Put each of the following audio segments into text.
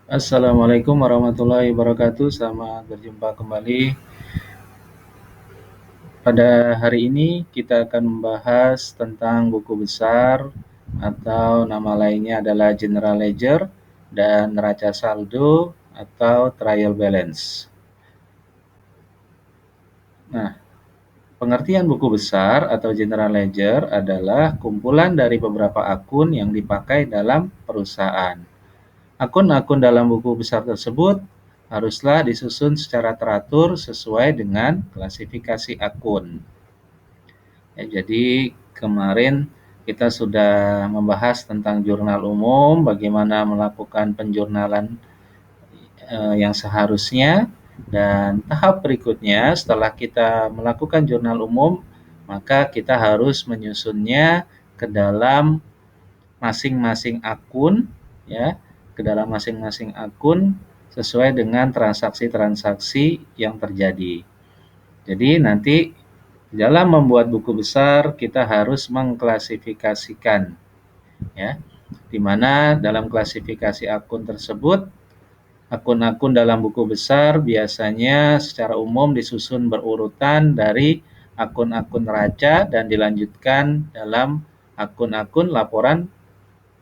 Assalamualaikum warahmatullahi wabarakatuh. Selamat berjumpa kembali. Pada hari ini kita akan membahas tentang buku besar atau nama lainnya adalah General Ledger dan neraca saldo atau trial balance. Nah, pengertian buku besar atau General Ledger adalah kumpulan dari beberapa akun yang dipakai dalam perusahaan. Akun-akun dalam buku besar tersebut haruslah disusun secara teratur sesuai dengan klasifikasi akun. Ya, jadi kemarin kita sudah membahas tentang jurnal umum, bagaimana melakukan penjurnalan yang seharusnya, dan tahap berikutnya setelah kita melakukan jurnal umum, maka kita harus menyusunnya ke dalam masing-masing akun, ya, ke dalam masing-masing akun sesuai dengan transaksi-transaksi yang terjadi. Jadi nanti dalam membuat buku besar kita harus mengklasifikasikan, ya, di mana dalam klasifikasi akun tersebut akun-akun dalam buku besar biasanya secara umum disusun berurutan dari akun-akun neraca dan dilanjutkan dalam akun-akun laporan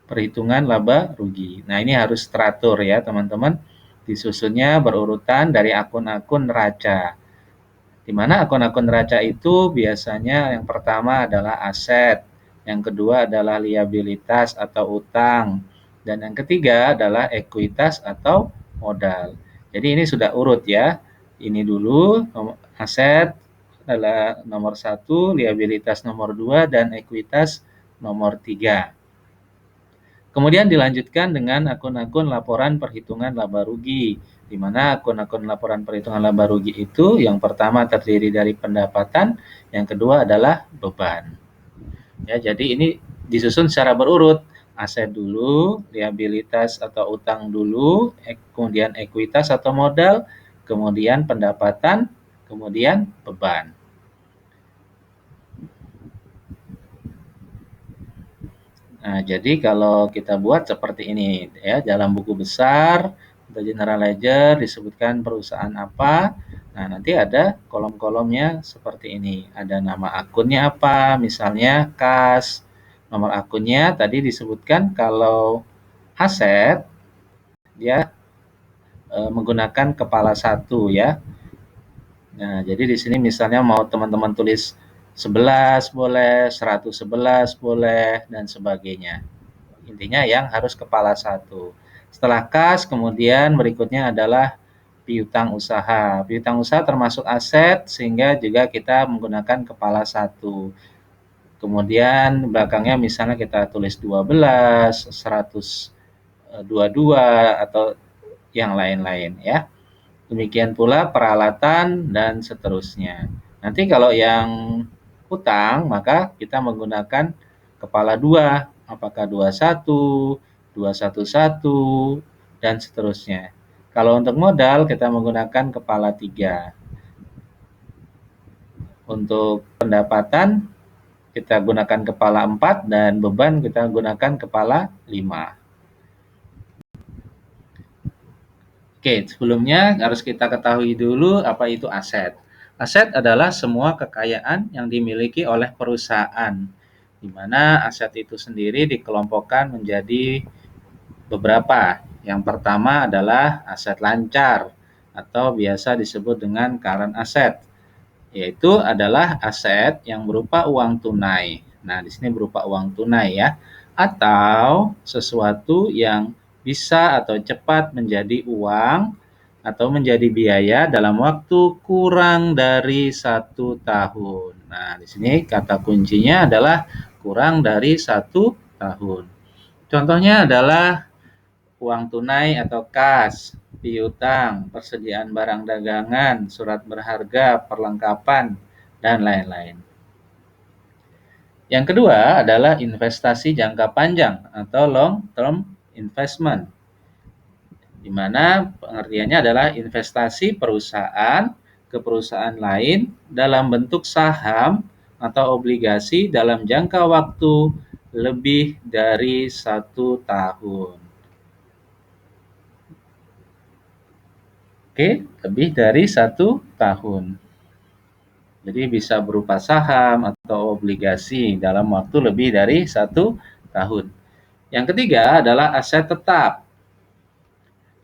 perhitungan laba rugi. Nah, ini harus teratur ya, teman-teman. Disusunnya berurutan dari akun-akun neraca. Di mana akun-akun neraca itu biasanya yang pertama adalah aset, yang kedua adalah liabilitas atau utang, dan yang ketiga adalah ekuitas atau modal. Jadi ini sudah urut ya. Ini dulu aset adalah nomor 1, liabilitas nomor 2, dan ekuitas nomor 3. Kemudian dilanjutkan dengan akun-akun laporan perhitungan laba rugi, di mana akun-akun laporan perhitungan laba rugi itu yang pertama terdiri dari pendapatan, yang kedua adalah beban. Ya, jadi ini disusun secara berurut, aset dulu, liabilitas atau utang dulu, kemudian ekuitas atau modal, kemudian pendapatan, kemudian beban. Nah, jadi kalau kita buat seperti ini ya, dalam buku besar atau general ledger disebutkan perusahaan apa. Nah, nanti ada kolom-kolomnya seperti ini. Ada nama akunnya apa, misalnya kas. Nomor akunnya tadi disebutkan kalau aset dia menggunakan kepala 1 ya. Nah, jadi di sini misalnya mau teman-teman tulis 11 boleh, 111 boleh, dan sebagainya. Intinya yang harus kepala 1. Setelah kas, kemudian berikutnya adalah piutang usaha. Piutang usaha termasuk aset, sehingga juga kita menggunakan kepala 1. Kemudian belakangnya misalnya kita tulis 12, 122, atau yang lain-lain ya. Demikian pula peralatan dan seterusnya. Nanti kalau yang hutang, maka kita menggunakan kepala 2, apakah 21, 211, dan seterusnya. Kalau untuk modal, kita menggunakan kepala 3. Untuk pendapatan, kita gunakan kepala 4, dan beban kita gunakan kepala 5. Oke, sebelumnya harus kita ketahui dulu apa itu aset. Aset adalah semua kekayaan yang dimiliki oleh perusahaan, di mana aset itu sendiri dikelompokkan menjadi beberapa. Yang pertama adalah aset lancar atau biasa disebut dengan current asset, yaitu adalah aset yang berupa uang tunai. Nah, di sini berupa uang tunai ya, atau sesuatu yang bisa atau cepat menjadi uang atau menjadi biaya dalam waktu kurang dari 1 tahun. Nah, di sini kata kuncinya adalah kurang dari 1 tahun. Contohnya adalah uang tunai atau kas, piutang, persediaan barang dagangan, surat berharga, perlengkapan, dan lain-lain. Yang kedua adalah investasi jangka panjang atau long term investment, di mana pengertiannya adalah investasi perusahaan ke perusahaan lain dalam bentuk saham atau obligasi dalam jangka waktu lebih dari 1 tahun. Oke, lebih dari 1 tahun. Jadi bisa berupa saham atau obligasi dalam waktu lebih dari 1 tahun. Yang ketiga adalah aset tetap.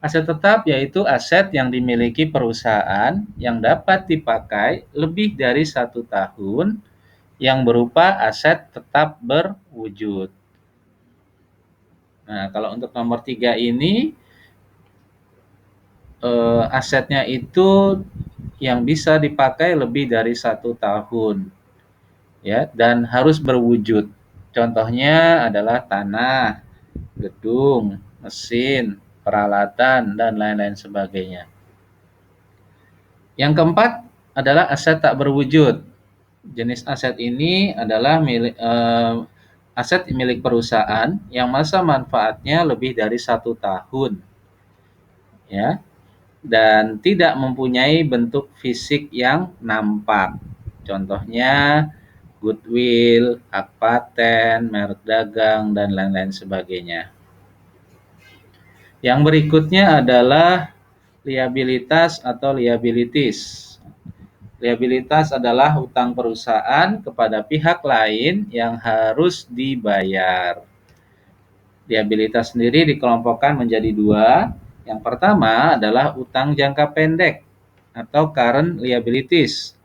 Aset tetap yaitu aset yang dimiliki perusahaan yang dapat dipakai lebih dari 1 tahun yang berupa aset tetap berwujud. Nah, kalau untuk nomor 3 ini, asetnya itu yang bisa dipakai lebih dari 1 tahun, ya, dan harus berwujud. Contohnya adalah tanah, gedung, mesin, peralatan, dan lain-lain sebagainya. Yang keempat adalah aset tak berwujud. Jenis aset ini adalah aset milik perusahaan yang masa manfaatnya lebih dari 1 tahun, ya, dan tidak mempunyai bentuk fisik yang nampak. Contohnya goodwill, hak paten, merek dagang, dan lain-lain sebagainya. Yang berikutnya adalah liabilitas atau liabilities. Liabilitas adalah hutang perusahaan kepada pihak lain yang harus dibayar. Liabilitas sendiri dikelompokkan menjadi 2. Yang pertama adalah utang jangka pendek atau current liabilities,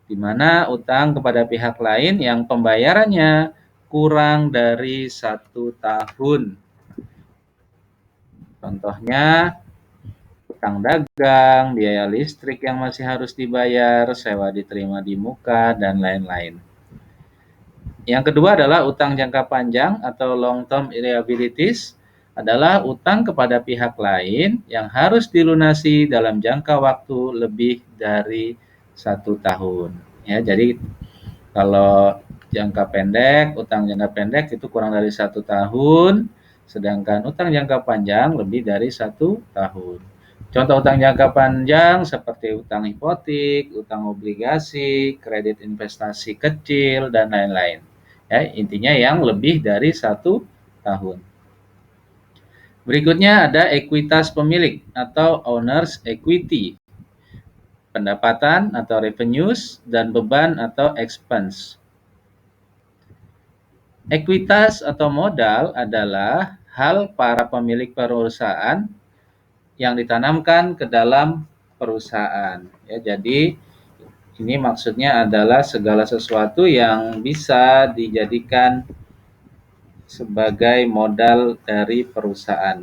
di mana utang kepada pihak lain yang pembayarannya kurang dari 1 tahun. Contohnya utang dagang, biaya listrik yang masih harus dibayar, sewa diterima di muka, dan lain-lain. Yang kedua adalah utang jangka panjang atau long term liabilities, adalah utang kepada pihak lain yang harus dilunasi dalam jangka waktu lebih dari 1 tahun. Ya, jadi kalau jangka pendek, utang jangka pendek itu kurang dari 1 tahun, sedangkan utang jangka panjang lebih dari 1 tahun. Contoh utang jangka panjang seperti utang hipotek, utang obligasi, kredit investasi kecil, dan lain-lain. Ya, intinya yang lebih dari 1 tahun. Berikutnya ada ekuitas pemilik atau owner's equity, pendapatan atau revenues, dan beban atau expense. Ekuitas atau modal adalah hal para pemilik perusahaan yang ditanamkan ke dalam perusahaan. Ya, jadi ini maksudnya adalah segala sesuatu yang bisa dijadikan sebagai modal dari perusahaan.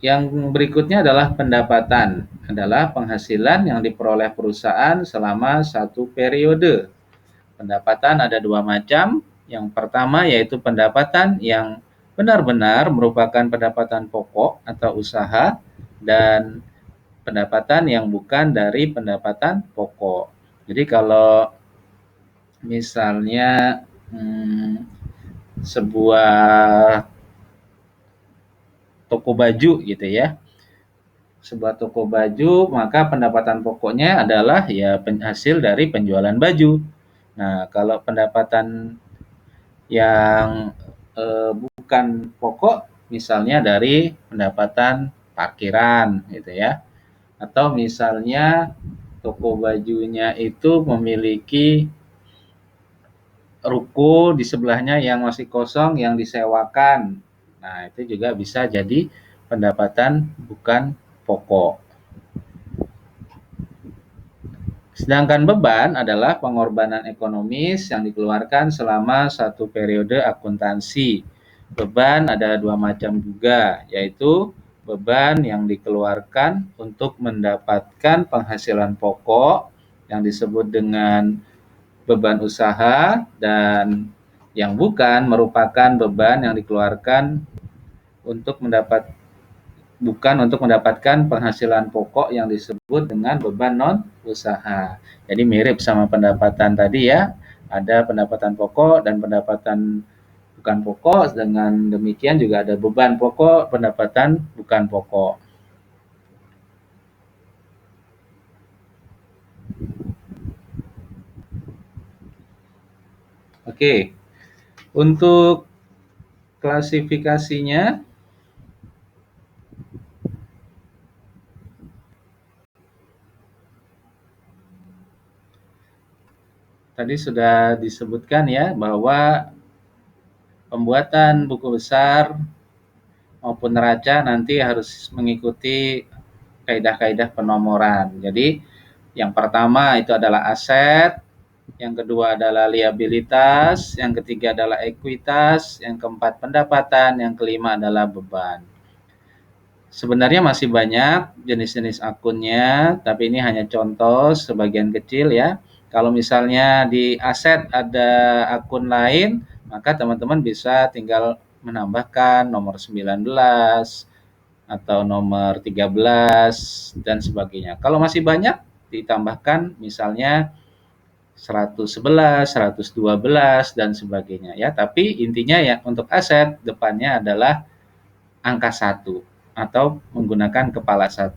Yang berikutnya adalah pendapatan, adalah penghasilan yang diperoleh perusahaan selama 1 periode. Pendapatan ada 2 macam. Yang pertama yaitu pendapatan yang benar-benar merupakan pendapatan pokok atau usaha, dan pendapatan yang bukan dari pendapatan pokok. Jadi kalau misalnya sebuah toko baju gitu ya, sebuah toko baju, maka pendapatan pokoknya adalah ya hasil dari penjualan baju. Nah, kalau pendapatan yang bukan pokok, misalnya dari pendapatan parkiran gitu ya, atau misalnya toko bajunya itu memiliki ruko di sebelahnya yang masih kosong yang disewakan. Nah, itu juga bisa jadi pendapatan bukan pokok. Sedangkan beban adalah pengorbanan ekonomis yang dikeluarkan selama 1 periode akuntansi. Beban ada 2 macam juga, yaitu beban yang dikeluarkan untuk mendapatkan penghasilan pokok yang disebut dengan beban usaha, dan yang bukan merupakan beban yang dikeluarkan untuk mendapatkan penghasilan pokok yang disebut dengan beban non usaha. Jadi mirip sama pendapatan tadi ya, ada pendapatan pokok dan pendapatan bukan pokok, dengan demikian juga ada beban pokok, pendapatan bukan pokok. Oke, untuk klasifikasinya tadi sudah disebutkan ya bahwa pembuatan buku besar maupun neraca nanti harus mengikuti kaidah-kaidah penomoran. Jadi yang pertama itu adalah aset, yang kedua adalah liabilitas, yang ketiga adalah ekuitas, yang keempat pendapatan, yang kelima adalah beban. Sebenarnya masih banyak jenis-jenis akunnya, tapi ini hanya contoh sebagian kecil ya. Kalau misalnya di aset ada akun lain, maka teman-teman bisa tinggal menambahkan nomor 19 atau nomor 13 dan sebagainya. Kalau masih banyak, ditambahkan misalnya 111, 112 dan sebagainya ya. Tapi intinya ya untuk aset depannya adalah angka 1 atau menggunakan kepala 1.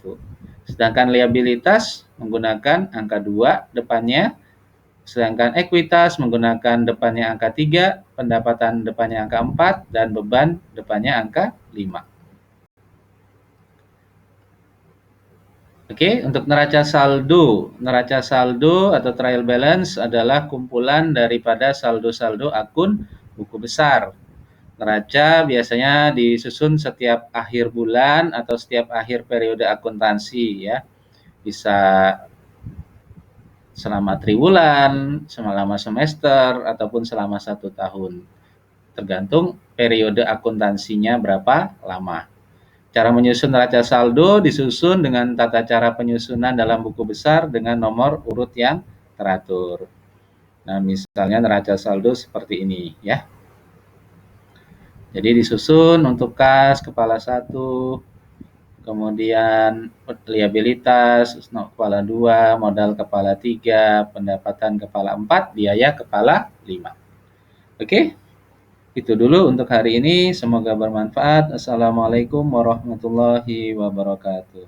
Sedangkan liabilitas menggunakan angka 2 depannya, sedangkan ekuitas menggunakan depannya angka 3, pendapatan depannya angka 4, dan beban depannya angka 5. Oke, untuk neraca saldo. Neraca saldo atau trial balance adalah kumpulan daripada saldo-saldo akun buku besar. Neraca biasanya disusun setiap akhir bulan atau setiap akhir periode akuntansi ya. Bisa selama triwulan, selama semester, ataupun selama 1 tahun. Tergantung periode akuntansinya berapa lama. Cara menyusun neraca saldo disusun dengan tata cara penyusunan dalam buku besar dengan nomor urut yang teratur. Nah, misalnya neraca saldo seperti ini ya. Jadi disusun untuk kas kepala 1, kemudian liabilitas kepala 2, modal kepala 3, pendapatan kepala 4, biaya kepala 5. Oke, itu dulu untuk hari ini. Semoga bermanfaat. Assalamualaikum warahmatullahi wabarakatuh.